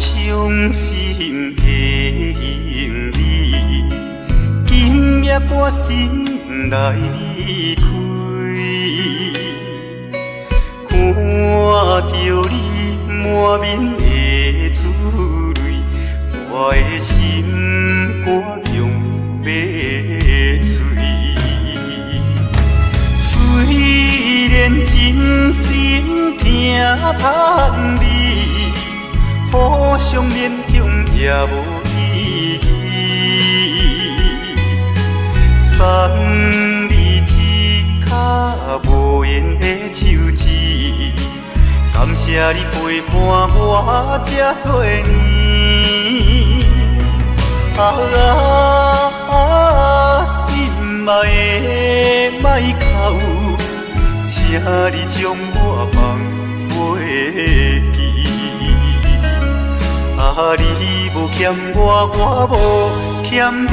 伤心的行李，今夜我心内离开，看着你满面的珠泪，我的心肝强要碎。虽然真心疼叹你，互相勉强也无意义。送你一脚无言的手指，感谢你陪伴我这多年。心爱的莫哭，请你将我放袂记。你无欠我，我无欠你。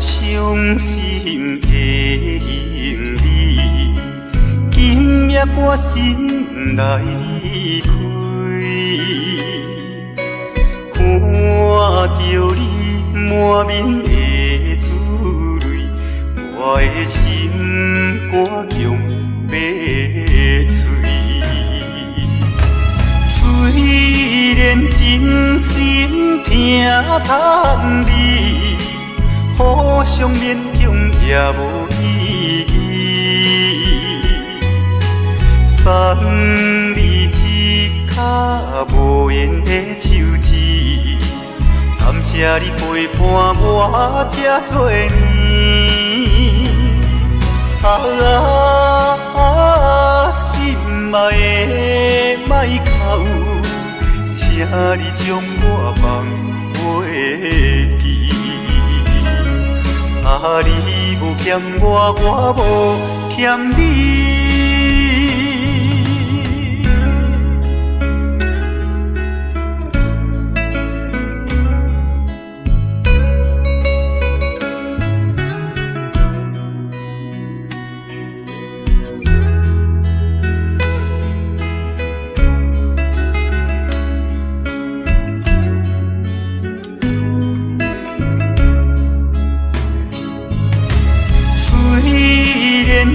伤心的行李，今夜我心内离开，看着你满面的珠泪，我的心肝强要碎。虽然真心疼叹你，互相勉强也无意义。送你一脚无言的手指，感谢你陪伴我这多年。心爱的莫哭，请你将我放袂记。你无欠我，我无欠你。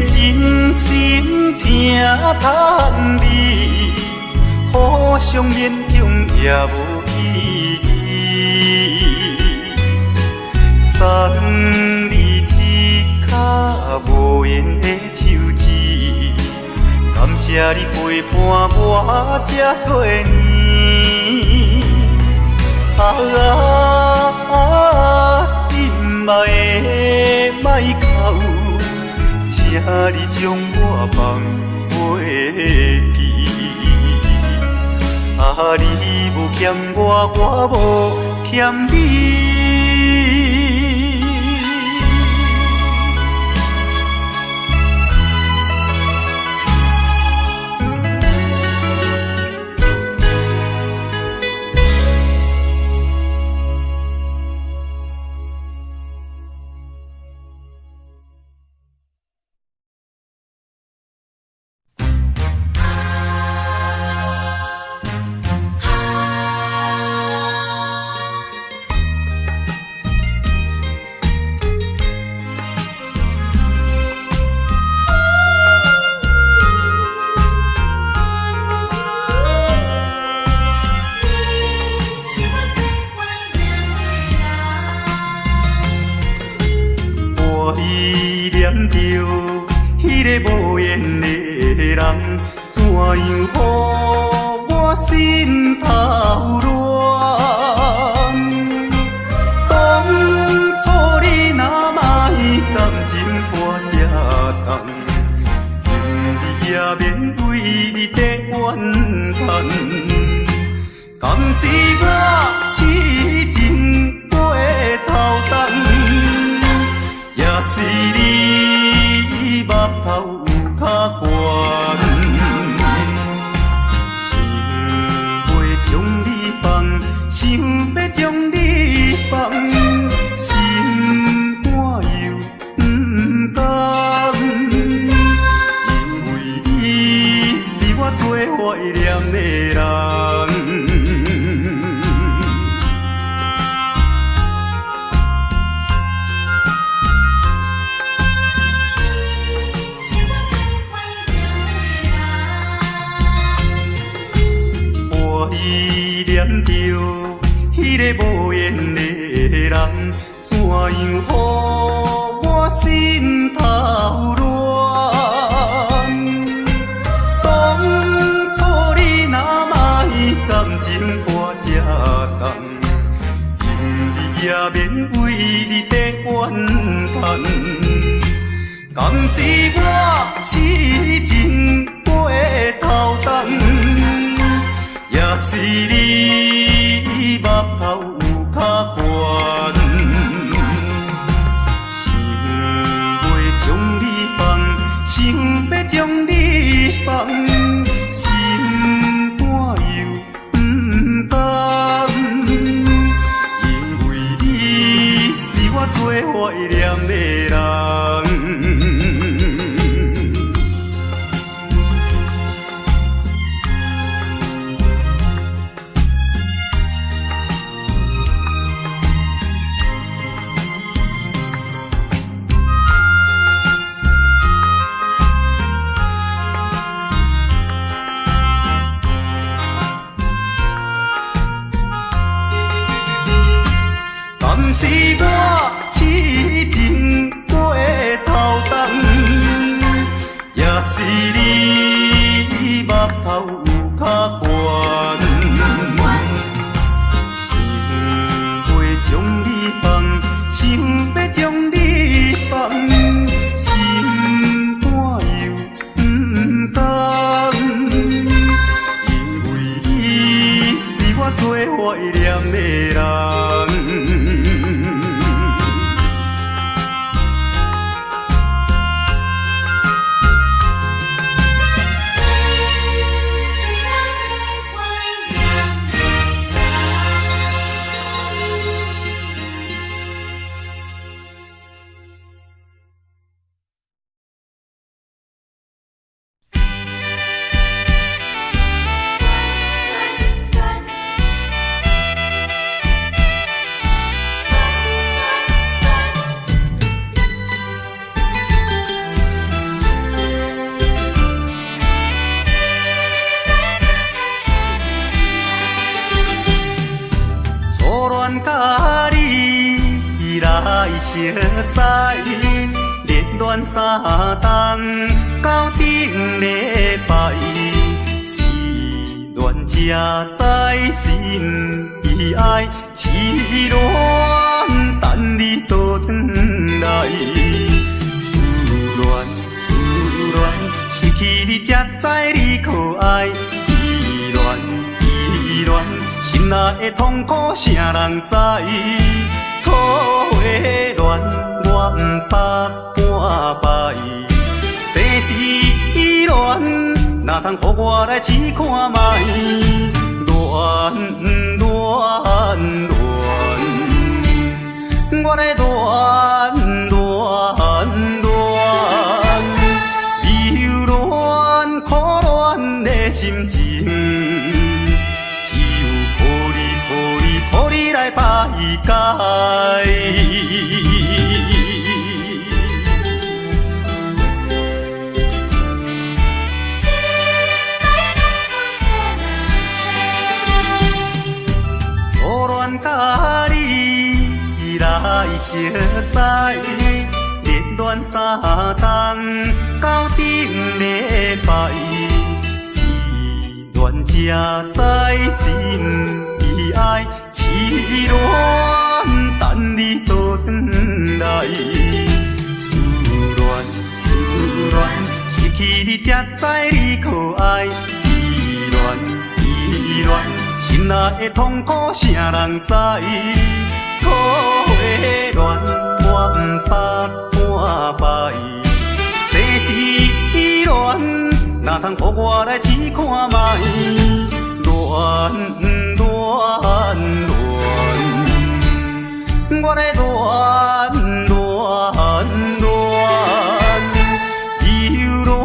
真心疼叹你，互相勉强也无意义。送你一脚无言的手指，感谢你陪伴我这多年。心爱的莫哭，请你将我放袂记。你无欠我，我无欠你。依念着迄个无缘的人，怎样予我心头乱？当初你若莫感情破这重，今日也免为你在怨叹。敢是我痴情过头重？也是你目头有较悬，念着迄个无缘的人，怎样予我心头乱？当初你若莫感情搬这重，今日也免为你在怨叹。敢是我痴情过头重，也是你目头有较悬，想要将你放，想要将你放，心肝又不甘，因为你是我最怀念的人。敢是我痴情过头重，也是你目头有较悬，想要将你放，想要将你放，心肝又不甘，因为你是我最怀念的人。甲你来熟悉，热恋三冬到顶礼拜，是恋才知心悲哀，痴恋等你倒转来，思恋失去你才知你可爱，依恋。心内的痛苦，啥人知？土花恋，我不捌半摆。世事恋，哪通予我来试看卖？恋，我来恋，忧恋苦恋的心情。予你来排解，初恋甲你来熟悉，热恋三冬到顶礼拜，是恋才知心悲哀。痴恋等你倒转来，思恋失去你才知你可爱，依恋心内的痛苦，啥人知？土花恋，我不捌半摆，世事恋，哪通予我来试看卖？恋。我来忧恋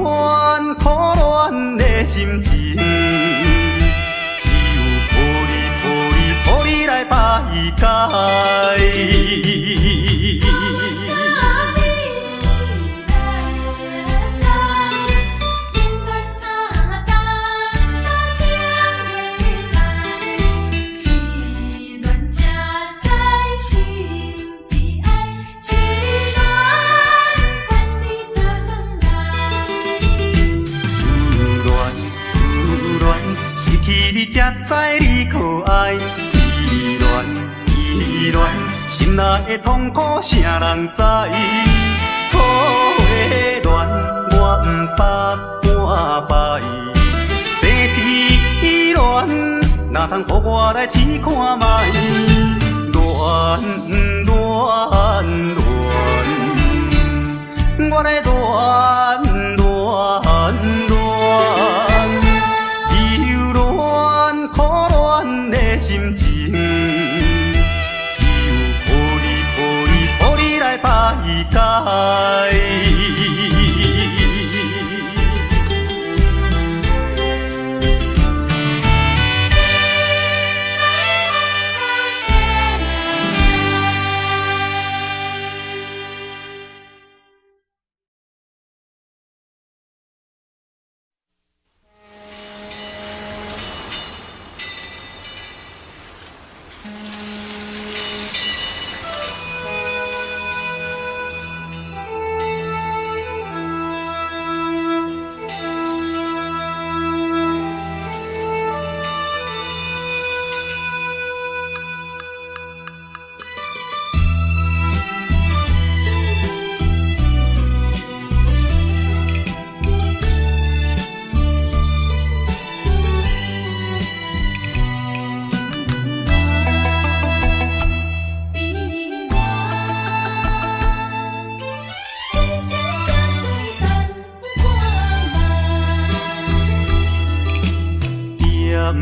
苦恋的心情，只有予你来排解。才知你可爱。依恋依恋，心内的痛苦谁人知？土的恋我不捌半摆，世事依恋，哪通予我来试看卖？恋恋恋，我来恋恋恋，忧恋苦恋的心情，只有靠你来排解。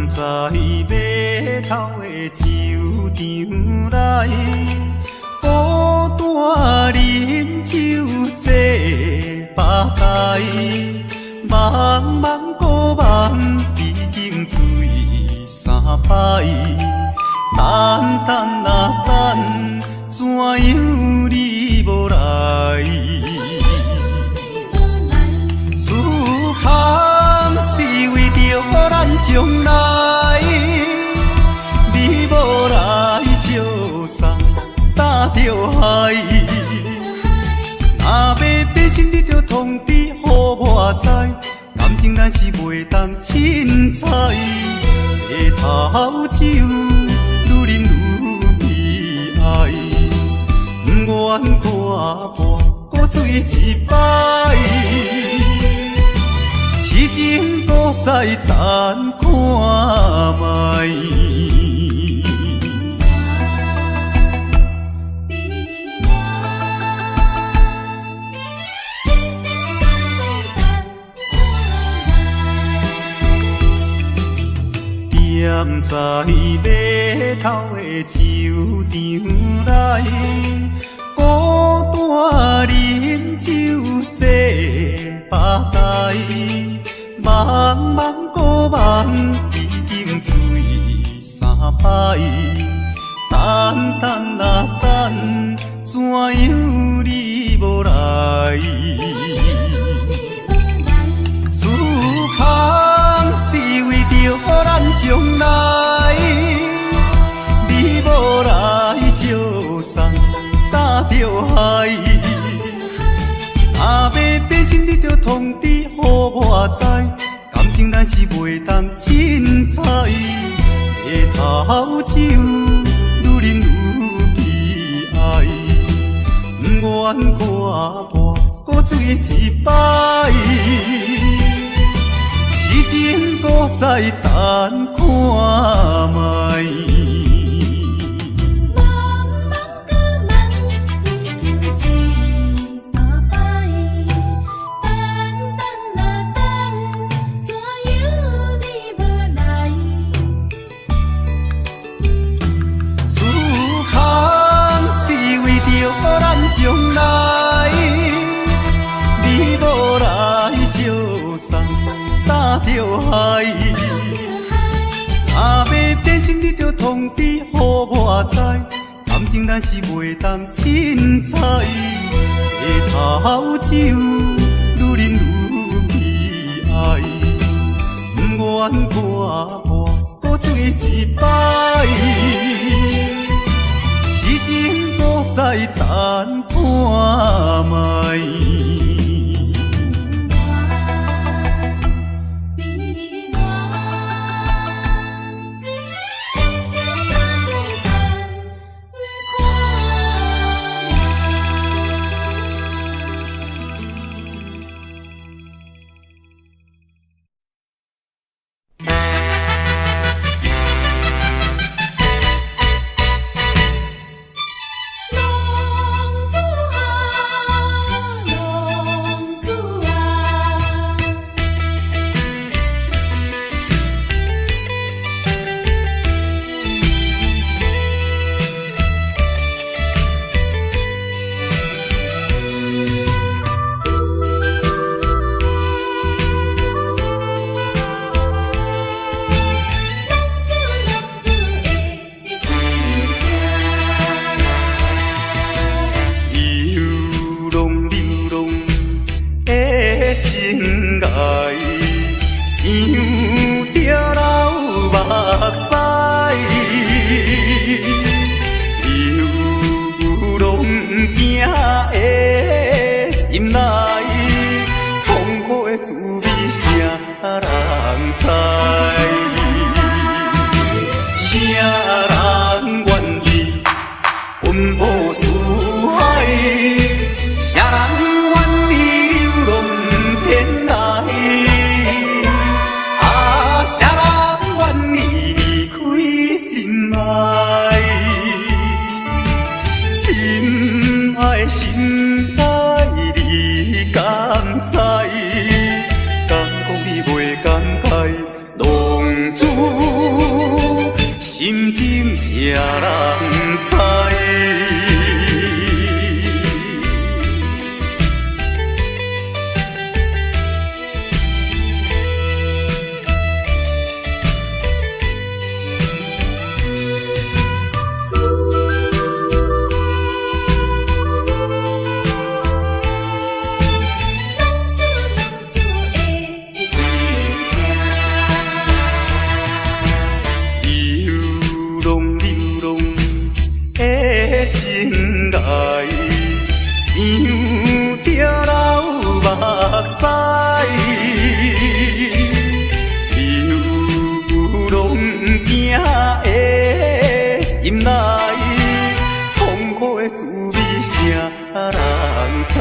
在码头的酒场内，孤单饮酒坐吧台，茫茫古梦已经醉三摆，等等啊等，怎样你无来？自旁是为着咱将来，你无来相送，担着害。若要变心，你着通知予我知，感情咱是袂当凊彩。下头酒愈啉愈悲哀，不愿看破搁醉一摆。痴情搁再等看卖。踮在码头的酒场内，孤单饮酒坐吧台，茫茫古梦已经醉三摆，等等啊等，怎样你无来？自旁是为着咱将来，你无来相送，担着害。若要变心，你着通知予我知，感情咱是袂当凊彩。下头酒愈啉愈悲哀，不愿看破搁醉一摆。痴情搁再等看卖。将来，你无来相送，担着害。若要变心，你着通知予我知，感情咱是袂当凊彩。下头酒愈啉愈悲哀，不愿看破搁醉一摆。痴情搁再等看卖。心爱，想着流目屎，流浪行的心内，痛苦的滋味谁人知？谁人愿意奔波四海？谁人愿意流浪天涯？啊，谁人愿意离开心爱？心爱心爱，你敢知？敢讲你袂感慨？浪子心情谁人知？心内痛苦的滋味，谁人知？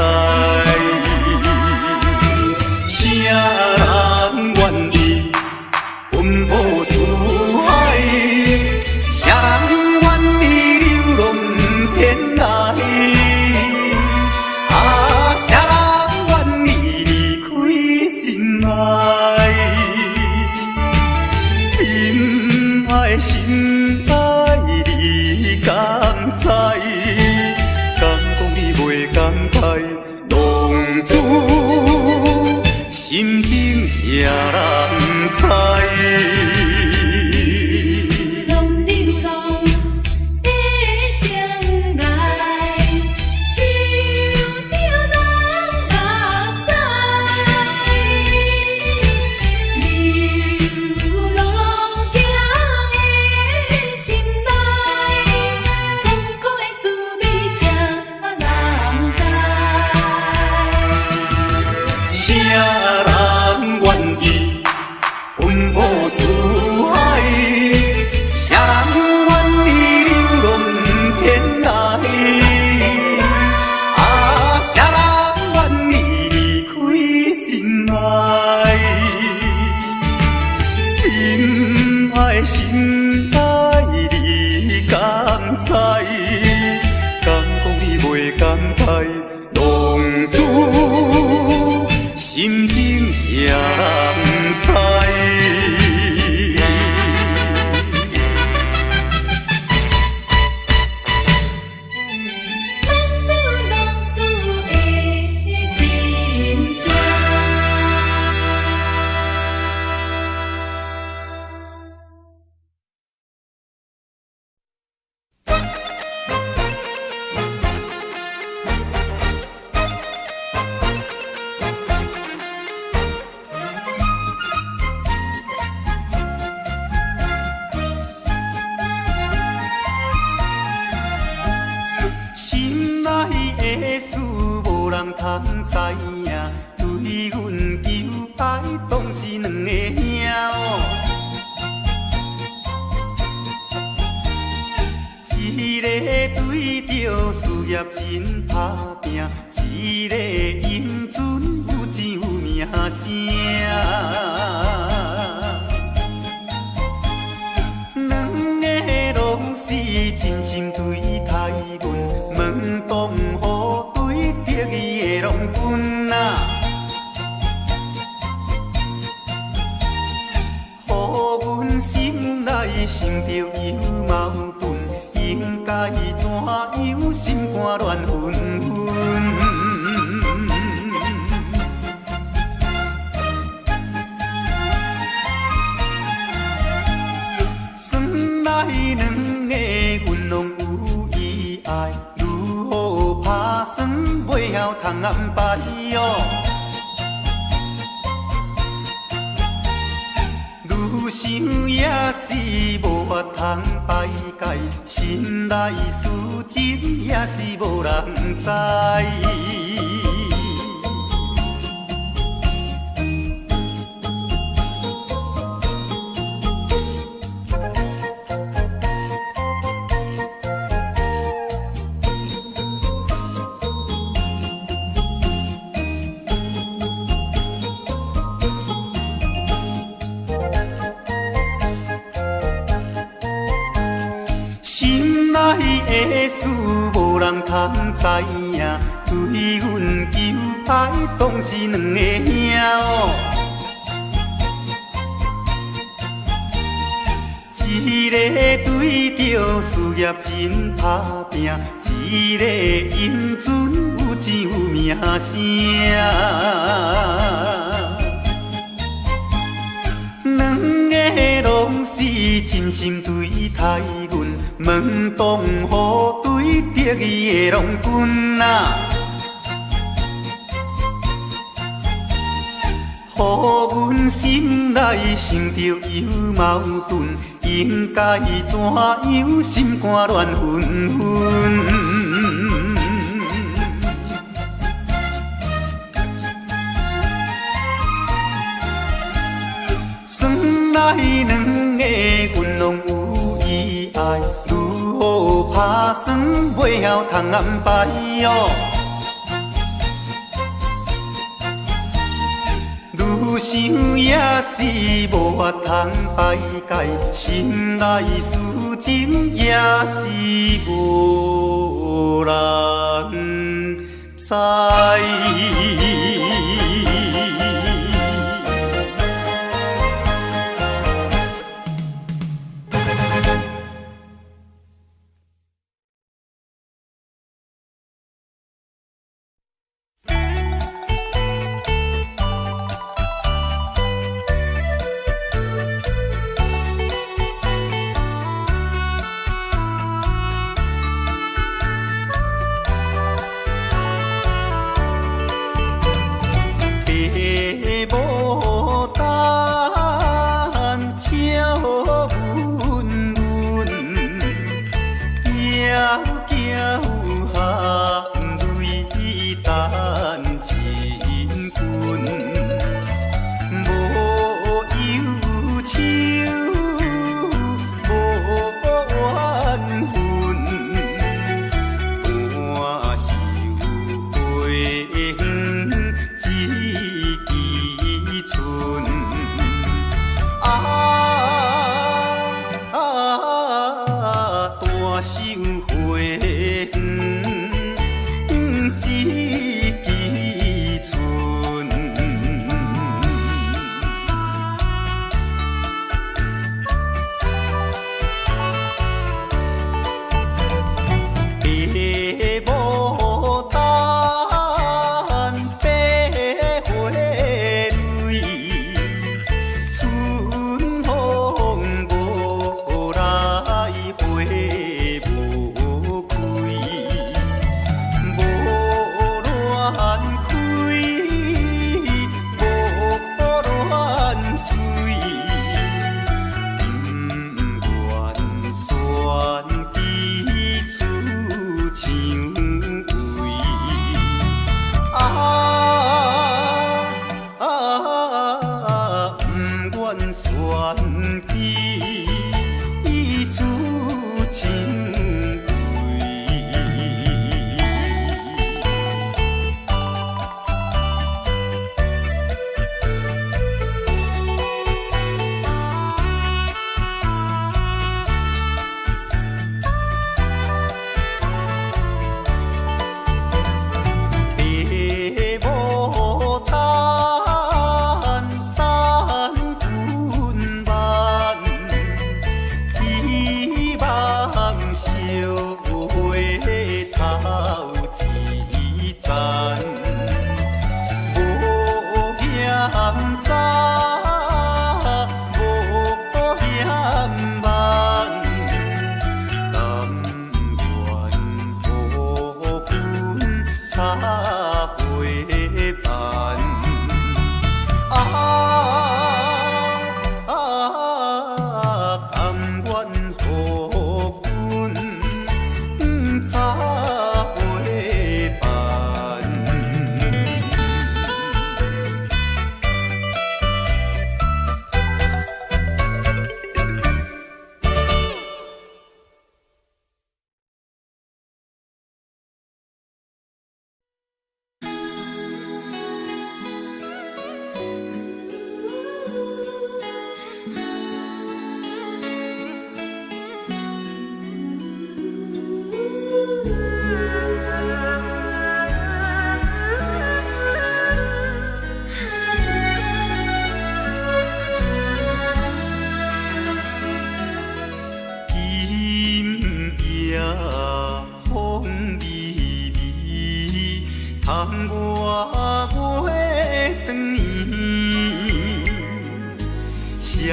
谁人愿意奔波四海？谁人愿意流浪天涯？啊，谁人愿意离开心爱？心爱心爱，你敢知？敢讲你袂感慨？浪子心情谁人知？心爱你敢知？敢讲你袂感慨？浪子心情谁人知？通知影，对阮求爱，当是两个兄哦。一个对着事业真打拼，一个英俊有钱有名声。两个拢是真心对待阮，门当户对得意的拢分啊。予阮心内想着有矛盾，应该怎样心肝乱纷纷？算来两个阮拢有意爱，如何打算袂晓通安排哟？想也是无法通排解，心内事情也是无人知。心内的事无人通知影，对阮求爱当是两个兄哦。一个对着事业真打拼，一个因准有钱有名声。两个拢是真心对待阮，门当户对得意的郎君啊，予阮心内想着有矛盾，应该怎样心肝乱纷纷。算来两个阮拢有意爱，如何打算袂晓通安排哦？愈想也是无法通排解，心内事情也是无人知。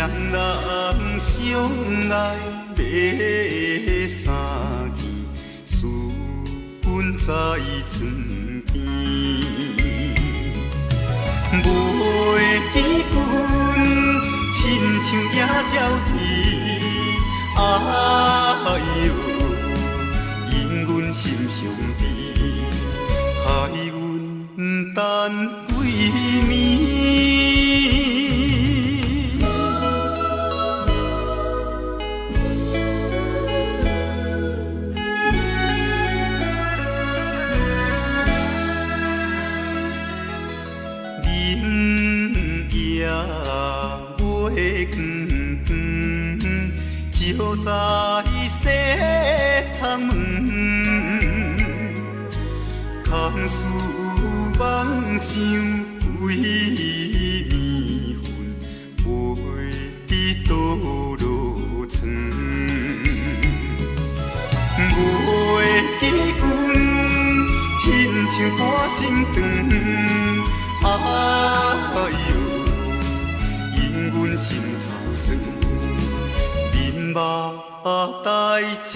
人相爱要三更，思阮在床边，袂记阮亲像野鸟啼，哎哟，因阮心伤悲，害阮等几暝。照在西窗门，空思梦想为暝昏，飞伫倒落床。袂记阮亲像半心肠，哎哟，因阮心头酸。目台前。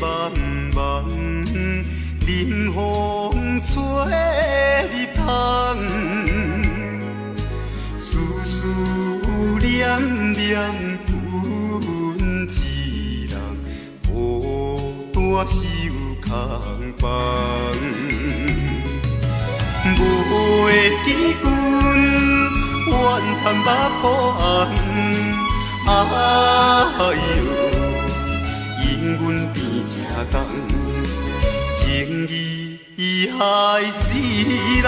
茫茫，冷风吹入窗，思思念念阮一人，孤单守空房。袂记阮怨叹目苦红，哎哟。因阮变这工，情义害死人。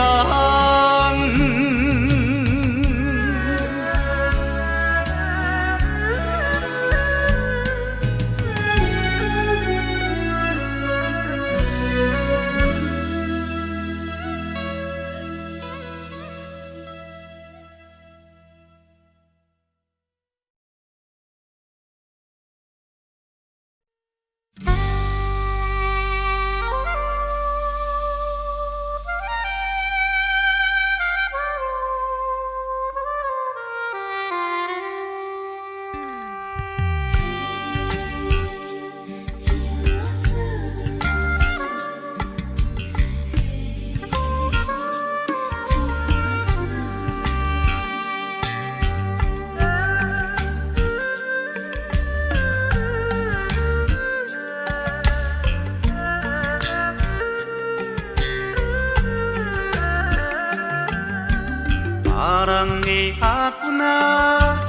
别人的阿君仔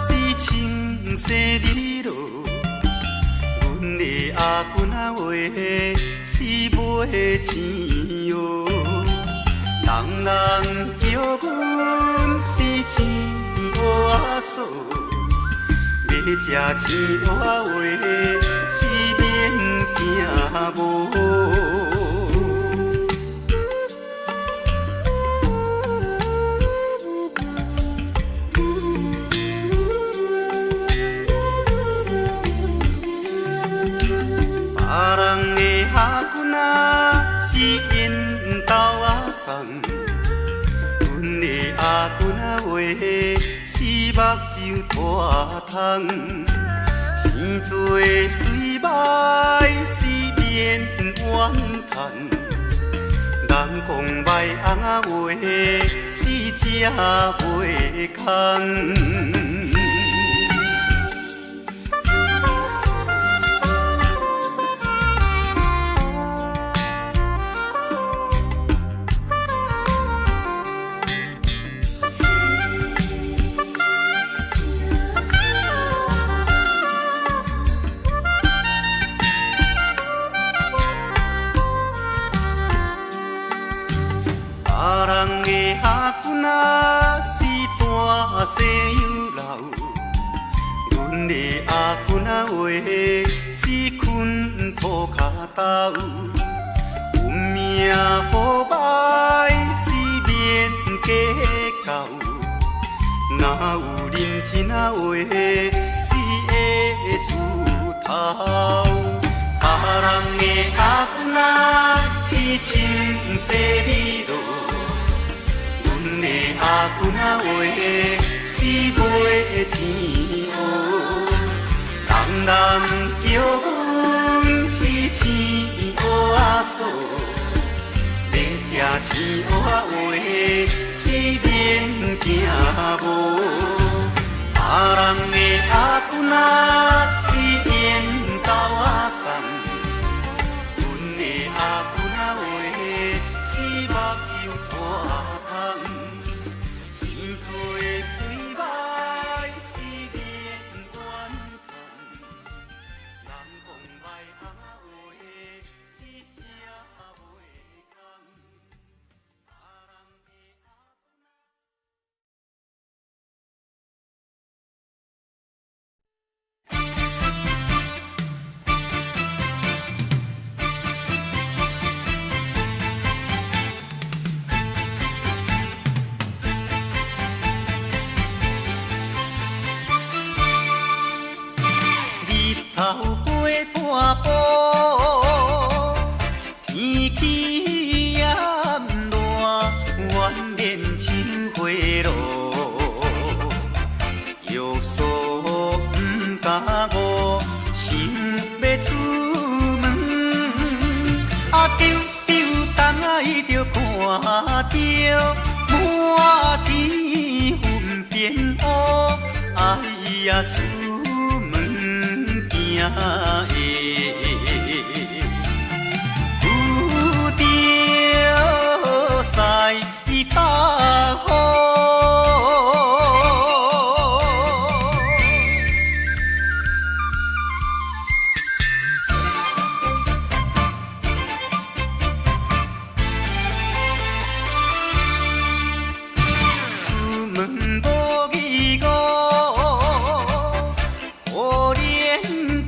是穿西里路，阮的阿君仔话是买钱哟。人人叫阮是钱乌嫂，要吃钱乌话是免惊无。别人的阿君仔是因兜阿送，阮的阿君仔话是目睭大窗，生做水歹是免怨叹，人讲歹翁仔话是吃袂空。别人的阿君仔是大西洋老，阮的阿君啊话，是困土脚斗，有命好歹是免计较。若有认真啊话，是会出头。别人的阿君啊是清洗美路，阮的阿君啊话是卖钱乌。人人叫阮是钱乌仔嫂，要吃钱乌仔话是免惊无。别人的阿君啊是缘投仔送，阮的阿君啊话是目睭拖窗，生做水歹是免怨叹，人讲歹翁仔话是正袂空。日头过半晡，天气炎热，愿连情花路。约束不敢误，想要出门，丢东爱着看着满天云变乌，哎呀出门行的，有着西北风。出门无义务，可怜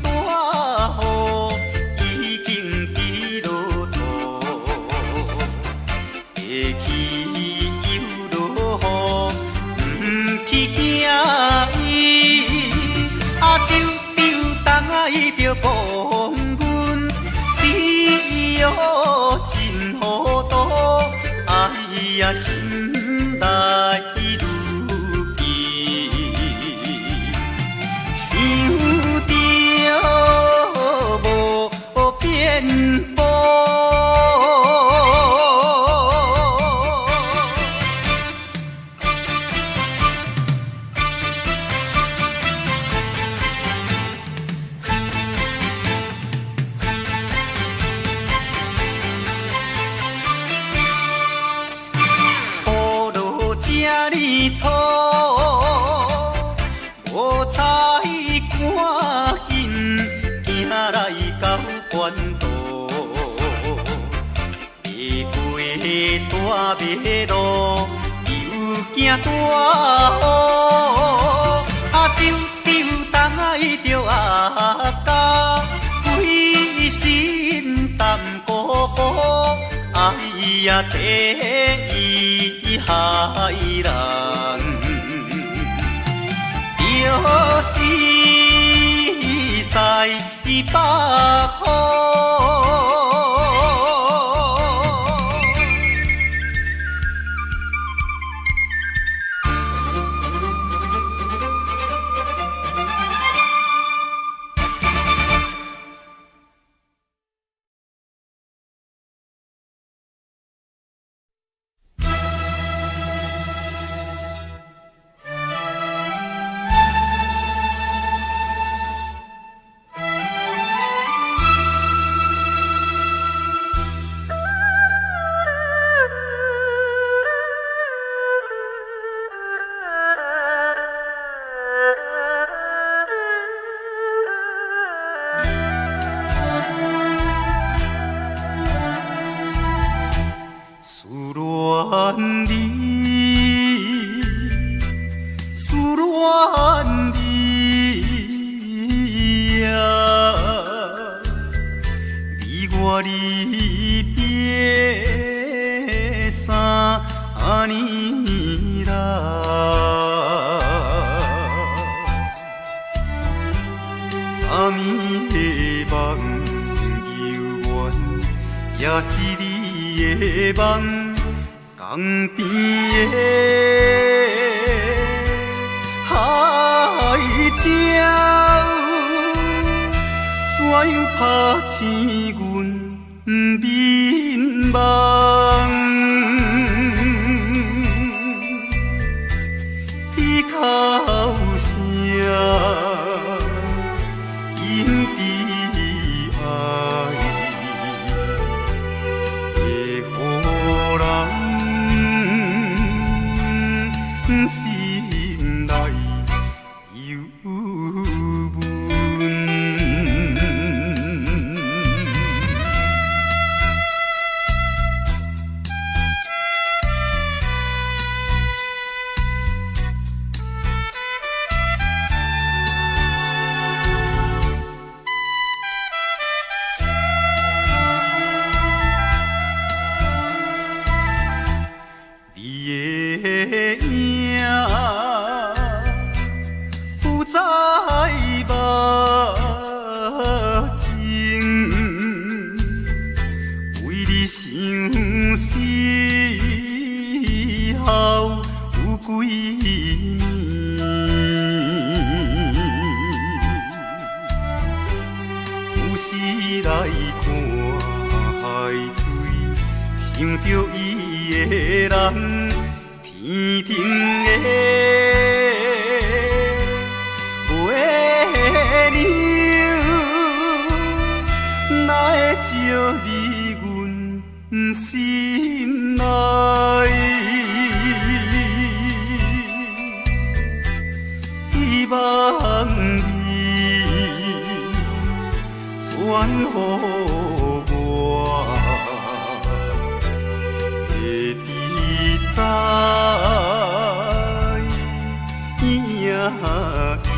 大雨已经滴落土，会去又落雨，不去惊伊，丢东爱着讲阮死哦真糊涂，哎呀心内如记，想着无变步。雨落这哩粗，无彩赶紧行来到关渡，越过大马路，又惊大雨，丢东爱着阿家，规身淡薄薄，哎呀第一害人。就是西北风。离别3年来，昨暝的梦游园，也是你的梦，江边的海鸟。怎样拍醒阮眠梦？天哭声，因伫爱，会予人心内忧闷。不再目睛，为你相思后有几年，有时来看海水，想着伊的人。天顶的月亮，哪会照入阮心内？希望你传予我。在伊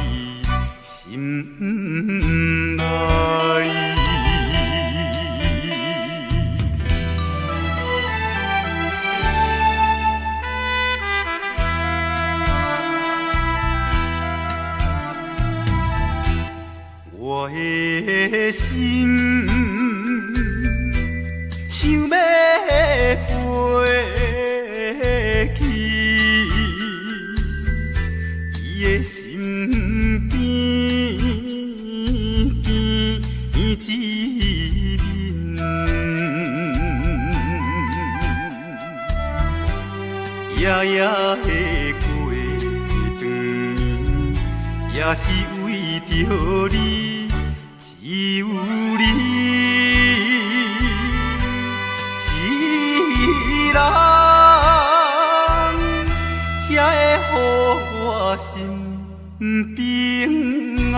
心内。我的心想要飞。伊的身边见一面，夜夜的过长年，也是为着你，只有你一人。才会予我心平安，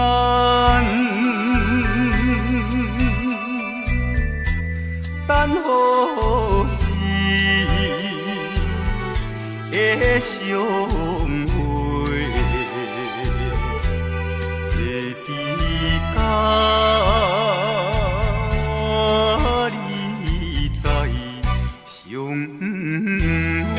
等何时会相会？会伫甲你再相会？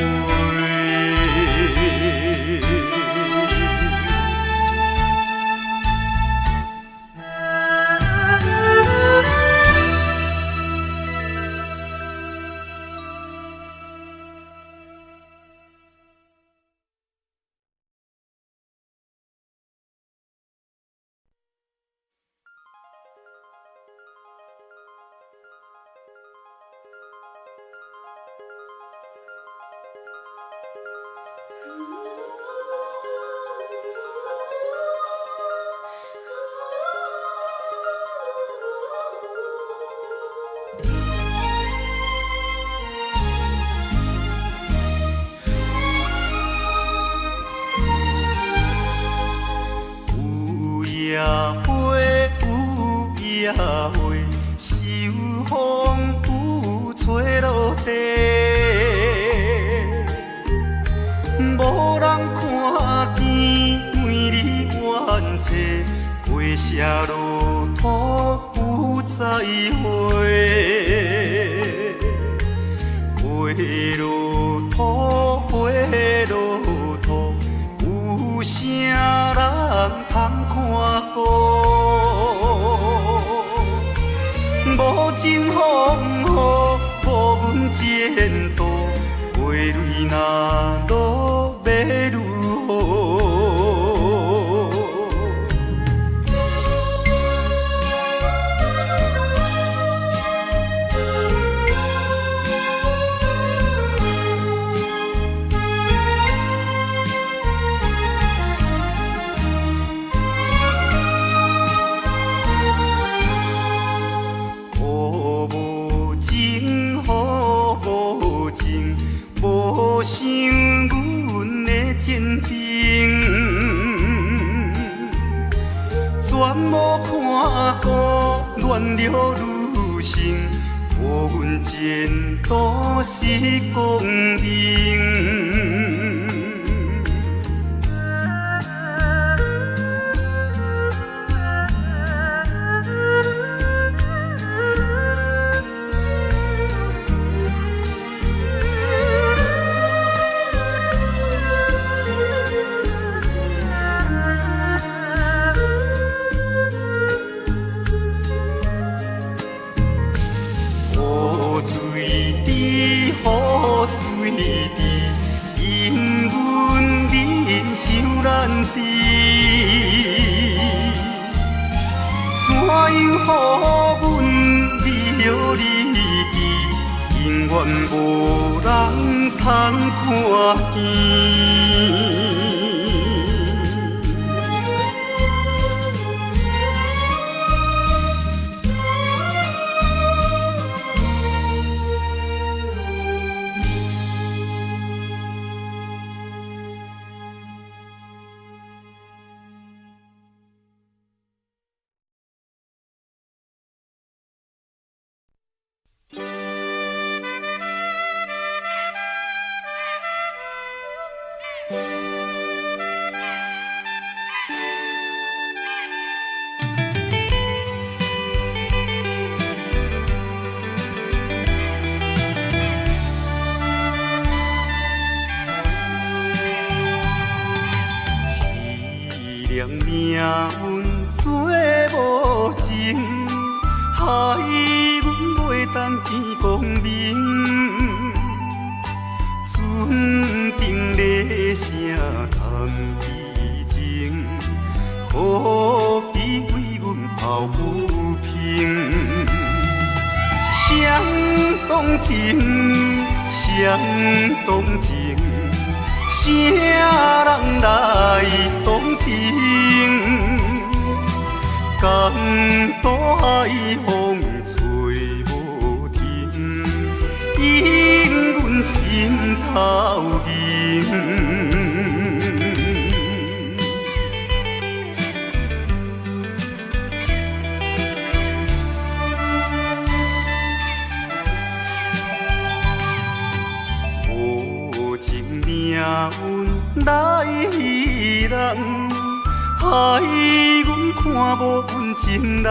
野花秋风有吹落地，无人看见美丽原册，花谢落土有再会。有啥人通看顾？无情风雨，无阮前途，花蕊若落要如何？无想阮的前程，全无看顾，恋了女性，予阮前途是光明。因阮人想难治，怎样予阮离了你去，永远无人通看见。命运做无情，害阮袂当见光明。船顶咧声谈悲情，可比为阮抱不平。相同情，相同情。啥人来同情？江岛海风吹无停，引阮心头凝。命运来戏人，害阮看无阮情人。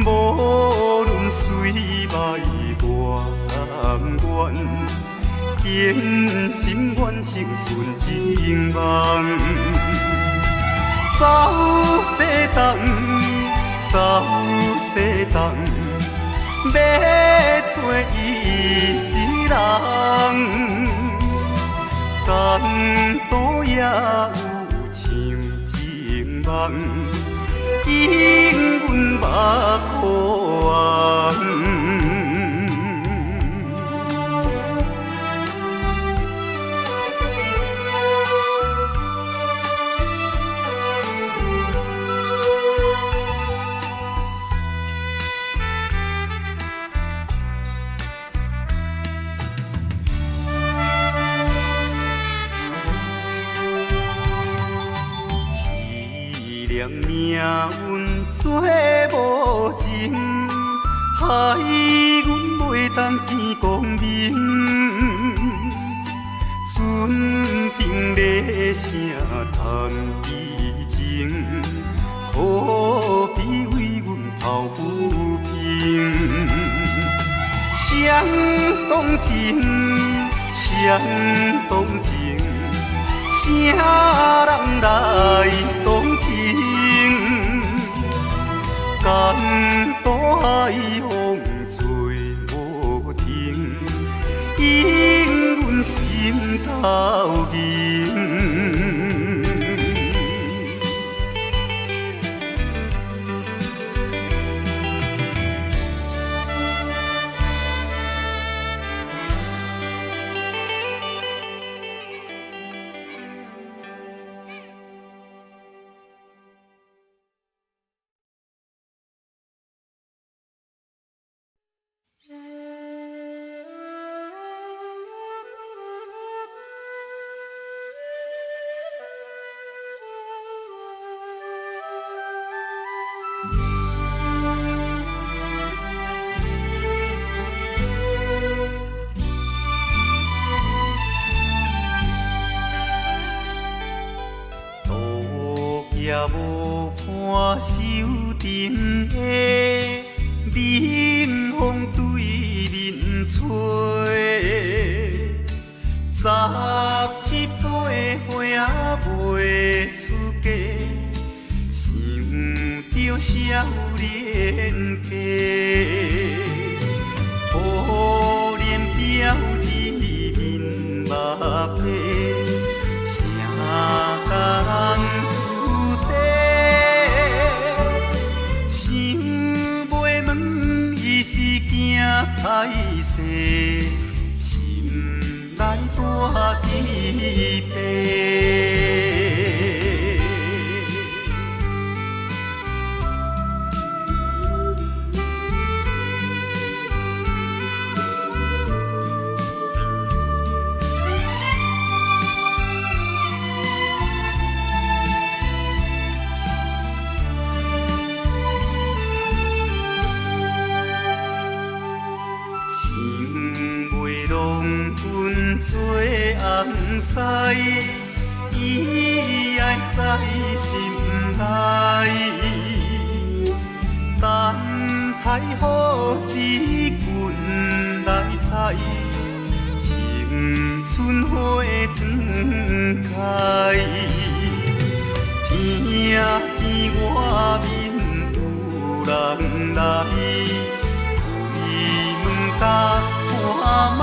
无论水歹多甘愿，坚心愿成顺情梦。走西东，走西东，要找伊一人。江岛也有像情梦，引阮目眶红。命运做无情，害阮袂当见光明。船顶咧声谈悲情，可比为阮抱不平。相同情，相同情。来同情，江大海风吹无停，引阮心头凝。也无伴手灯的冷风对面吹，17杯花卖出价，想着少年家，可怜表弟面目皮，啥甲人？歹势，心内大疑白。做红丝，伊爱在心内，等待好时阮来采，青春花长开，听见外面有人来，开门甲看卖。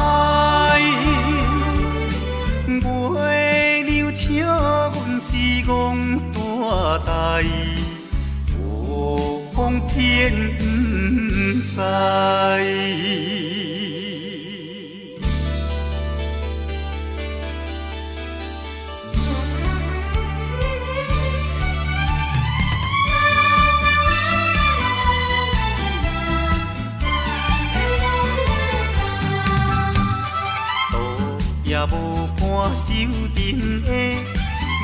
月娘笑阮是戆大代，无风偏不知。也无伴手灯的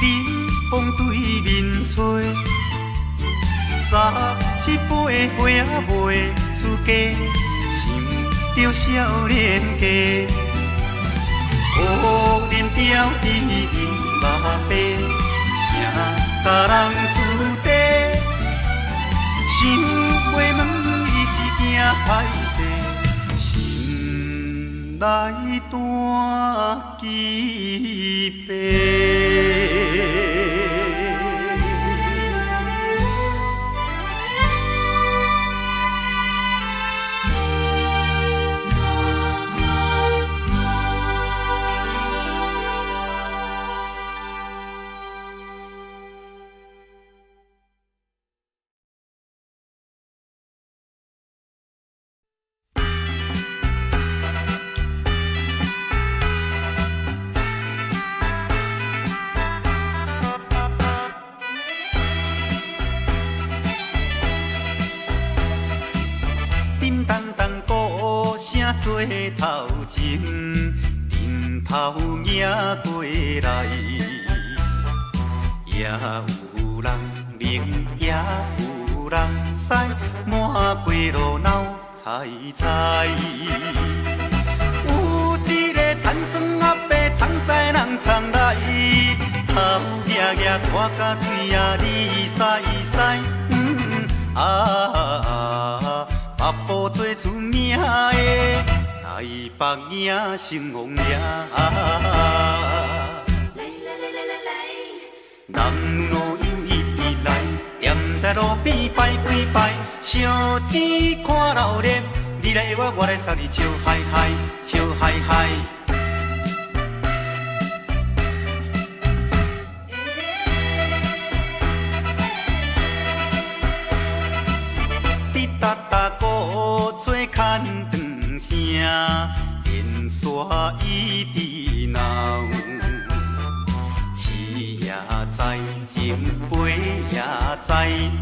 冷风对面吹，17杯花卖出价，想着少年家，可怜表弟目白，啥甲人厝地，想袂问伊是惊歹势，心内大疑白。叮当当鼓声做头前，阵头迎过来，也有人明，也有人驶，满过路闹采采。有一个田庄阿伯藏在人藏来，头额额看甲嘴也哩塞塞，北部最出名的台北影成王爷，南在路边摆几摆，烧钱看热闹，你来我，我来送你笑嗨嗨，笑嗨嗨。滴答答鼓吹牵长声，烟沙一直闹。市也在前，背也在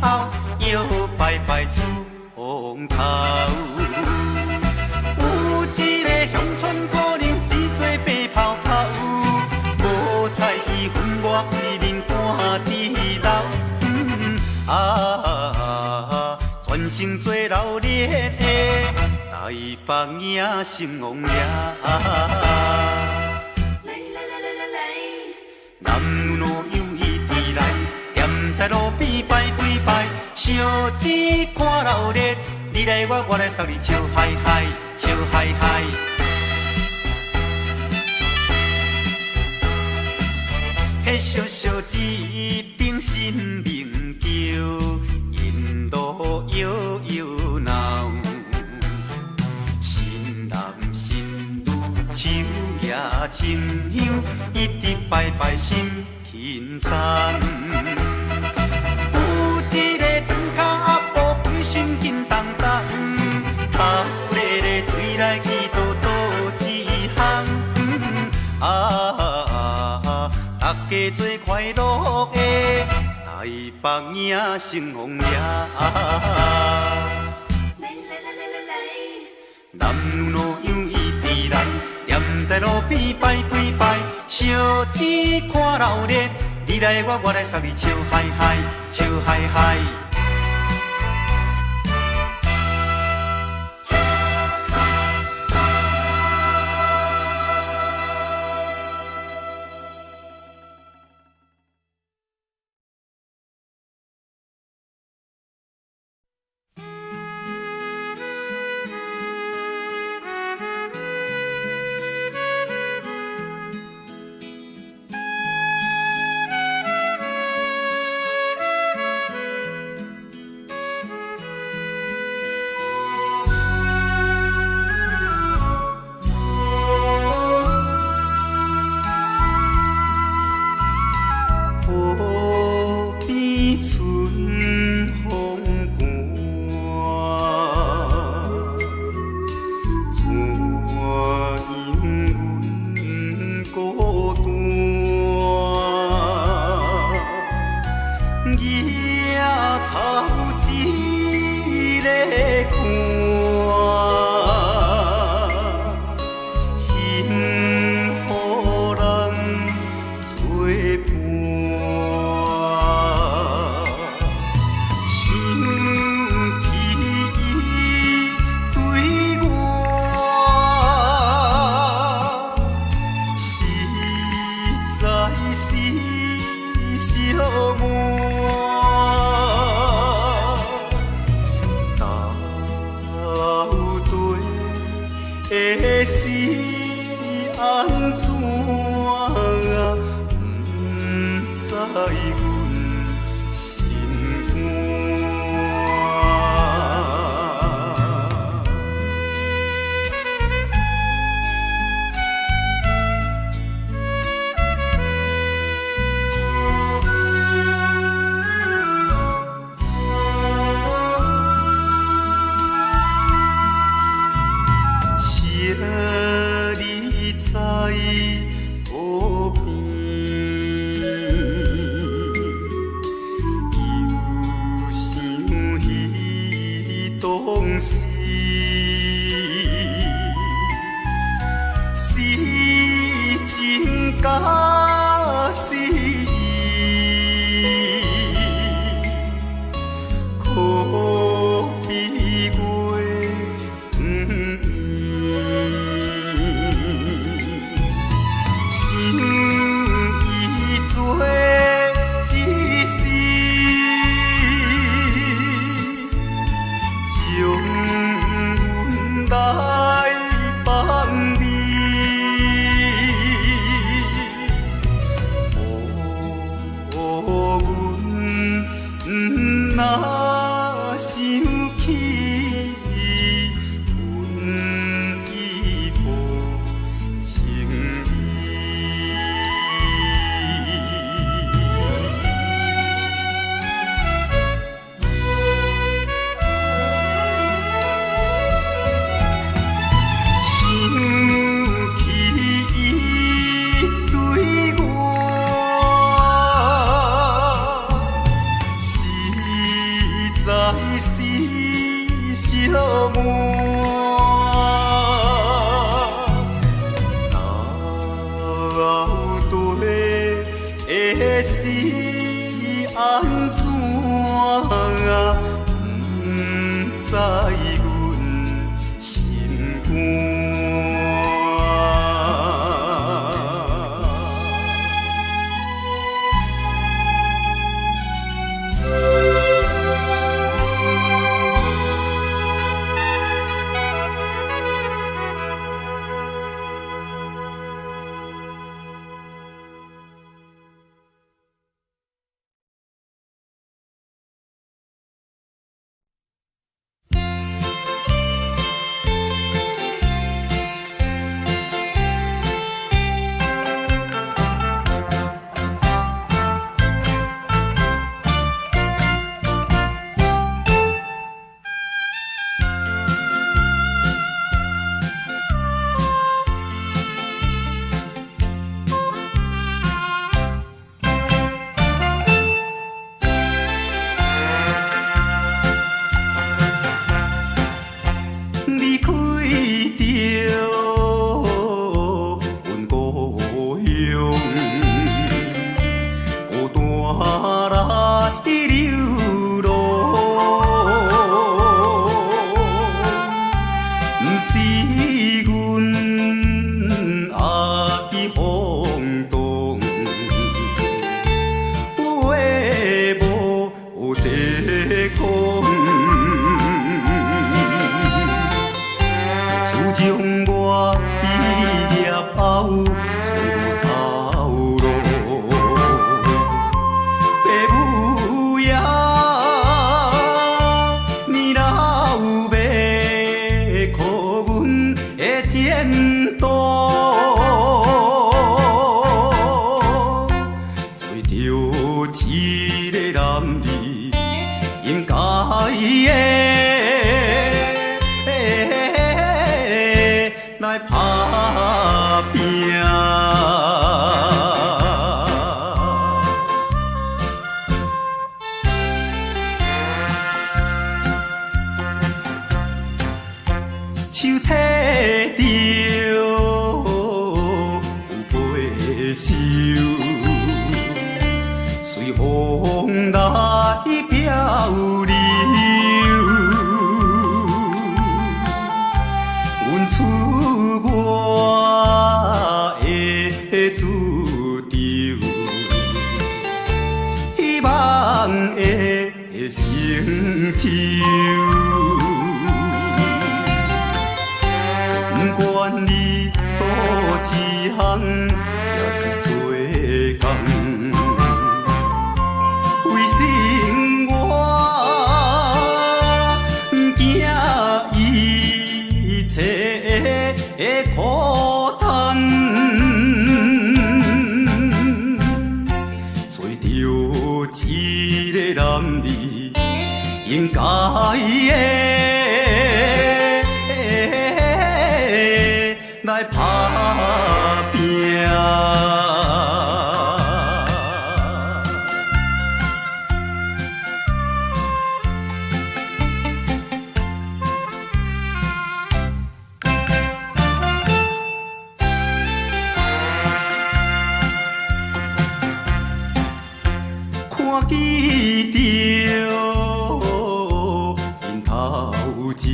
后，摇摆摆出风头。有一个乡村可能是做白泡泡，无彩伊分我规面搬地楼。全城做热烈的台北影成王爷。男女老幼伊直来，踮在路边摆几摆，烧钱看热闹，你来我，我来送你笑嗨嗨，笑嗨嗨。迄小小一顶新名桥，引路摇摇闹，新男新女手也牵香，一直摆摆心轻松。有一个庄脚阿婆规身紧当当，头咧咧嘴来去倒倒一项。大家做快乐的台北影成王爷。男女老幼伊直来，踮在路边摆几摆，烧钱看热闹，你来我，我来送你笑嗨嗨，笑嗨嗨。会是安怎啊？不知阮心肝。你在河边，又想彼当时，是情假是意，可比月不圆。做一世，将若想起阮依抱情意，想起伊对我实在是小满，到底会是安怎啊？不知阮心肝。离开着阮故乡，孤单来流浪，不是阮爱风动，话无地讲。将我毕业后找无头路，爸母也年老要靠阮的前途，做着一个男儿应该的。来打拼，手提着有背手，随风来漂流。阮出我的主张，希望会成就。不管你倒一项，也是做工，为生活惊一切的苦叹，做着一个男儿应该的。来打拼，看见着因头前。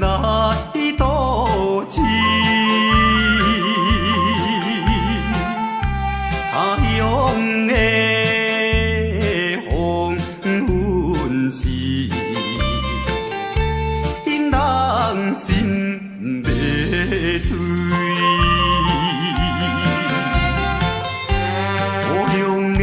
来渡情，他乡的黄昏时，因人心要醉。故乡的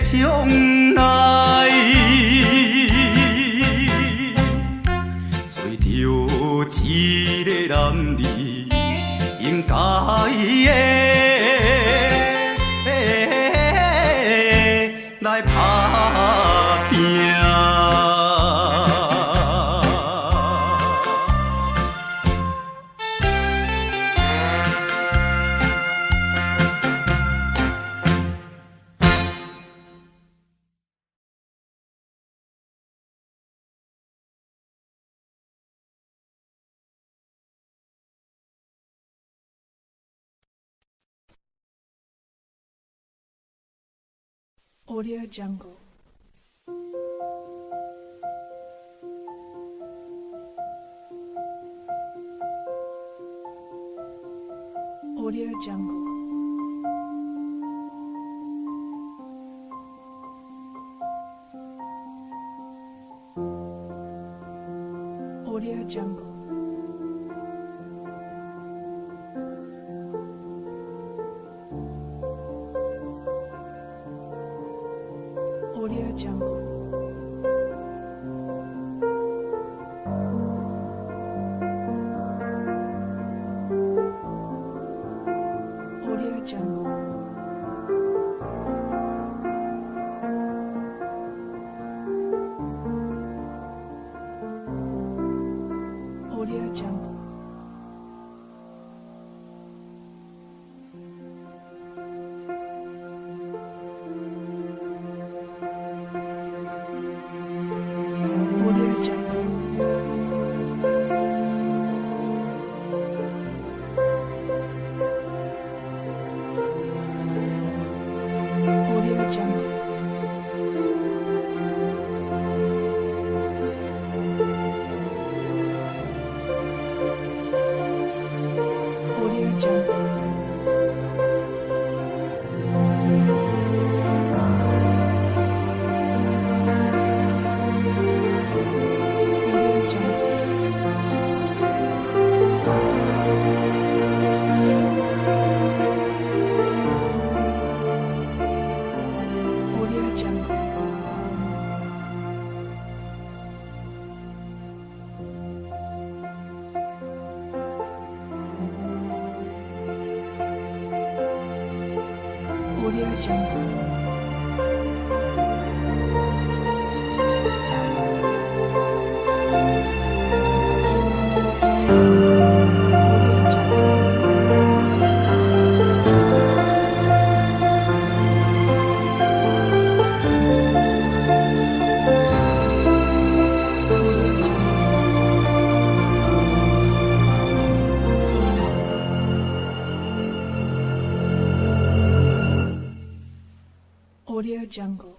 将来，做着一个男儿应该的来打拼。Audio Jungle. Audio Jungle. Audio Jungle. Audio Jungle. Audio Jungle. Audio Jungle. Audio Jungle. Audio Jungle. Audio Jungle. Audio Jungle. Audio Jungle. Audio Jungle. Audio Jungle.